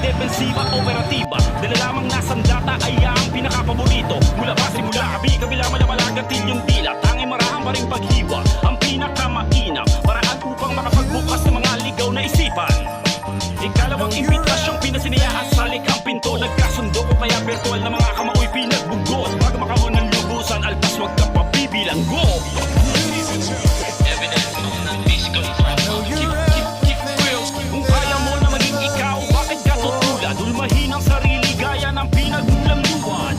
Depensiba, operatiba, dala lamang nasang data ay ang pinakapaborito. Mula ba simula kabi, kabila malamalagat yung dila. Tanging marahang pa rin paghiwa, ang pinakamainam paraan upang makapagbukas ng mga ligaw na isipan. Ikalawang impitasyong pinasiniyahan sa likang pinto. Nagkasundo ko kaya virtual na mga kamau'y pinagbugot. Bago makaon ng lubusan, alpas wag ka pabibilanggo. Kung kaya mo na maging ikaw, bakit ka tutulad? Ulmahin ang sarili gaya ng pinagmulang luwan.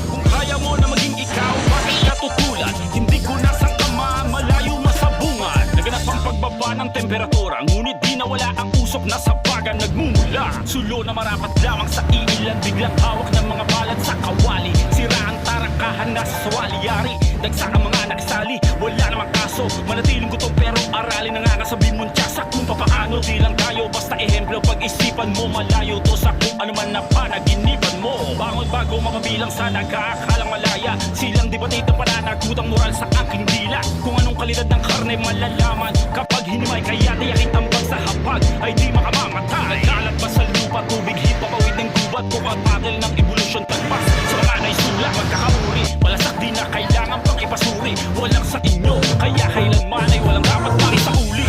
Kung kaya mo na maging ikaw, bakit ka tutulad? Hindi ko nasangkamaan, malayo masabungan. Naganap ang pagbaba ng temperatura, ngunit di nawala ang usok na sa bagan nagmumula. Sulo na marapat lamang sa iilan, biglang hawak ng mga balad sa kawali. Sira ang tarangkahan na sa sawali-yari. Dagsa ang mga nagsali, wala namang kaso. Manatiling gutom pero aralin na nga kasabi mong tiyasak. Kung papaano di lang tayo, basta ehemplo. Pag-isipan mo malayo to sa kung ano man na panaginipan mo. Bangon bago mapabilang sa nagkakalang malaya. Silang di batid ng pananagutang moral sa aking dila. Kung anong kalidad ng karne malalaman kapag hinimay, kaya tiyakin tambag sa hapag ay di makamamatay. Nagkalat ba sa lupa, tubig hit, papawid ng gubat. Kukot paddle ng evolution, tagpas sa mga naisula. Magkakauri, malasak di na kailangan pang ipasuri. Walang sa inyo, kaya kailanman ay walang dapat pari sa uli.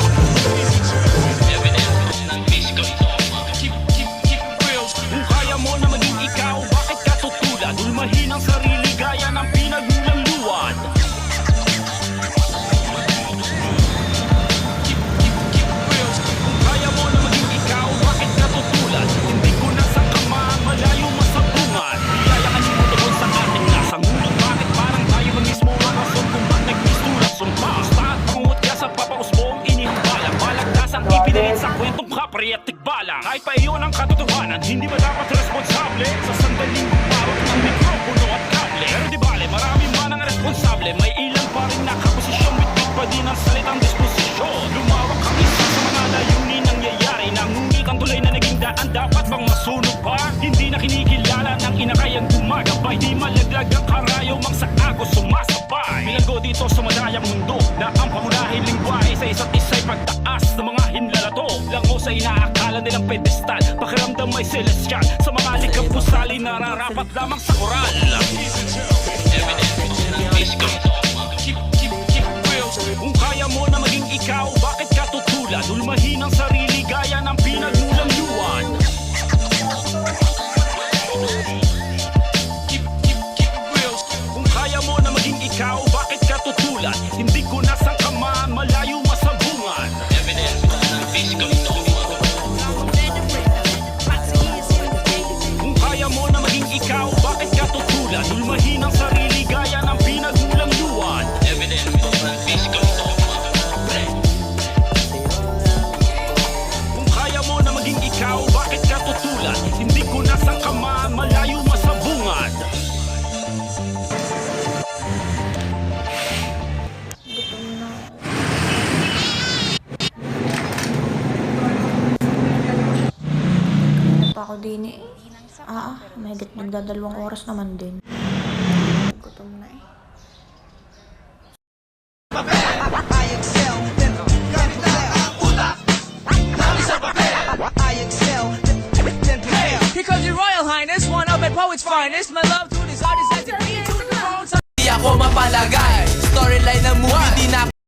Kung kaya mo na maging ikaw, bakit ka tutulad? Ulmahin ang sarili gaya ng pinagmulang luwan. Kung kaya mo na maging ikaw, bakit ka tutulad? Hindi ko nasangkamaan, malayo masabungan. Iyayakan mo tungkol sa ating nasangunan. Bakit parang tayo ba mismo ang rason kung ba't nagmistulang sumpa? Basta at pangungot ka sa papausbong inihambalang. Balagtasang ipinalit sa kwentong kapre at tikbalang. Kahit pa iyon ang katotohanan, hindi ba dapat responsable sa sandaling parang ng mikropono at kable? Pero di bale, marami man ang responsable. May ilan pa rin nakaposisyon, bitbit pa din ang salitang disposisyon. Lumawak ang isa sa mga layunin nangyayari. Nangungi kang tulay na naging daan, dapat bang masunog pa? Hindi na kinikilala ng inakayang gumagabay. Di malaglag ang karayo, mang sa agos sumasabay. Bilanggo dito sa madayang mundo na ang pangunahing lingwahe sa isa't isa'y pagtaas ng mga hinlalato. Lango sa inaakala nilang pedestal, pakiramdam may celestial. Sa mga likang pusali nararapat lamang sa koral. Kung kaya mo na maging ikaw, bakit ka tutulad? Ulmahin ang sarili gaya ng pinagmulang luwan. Kung kaya mo na maging ikaw, bakit ka tutulad? Hindi ko nasangkamaan, malayo masabungan. Kung kaya mo na maging ikaw, bakit ka tutulad? Ulmahin ang sarili gaya ng pinagmulang luwan. Kung kaya mo na maging ikaw, bakit ka tutulad? Hindi ko nasangkamaan, malayo masabungan. Pa ako din eh. May nagdadalawang oras naman din. Gutom na eh. Here comes your Royal Highness, one of the poet's finest, my love to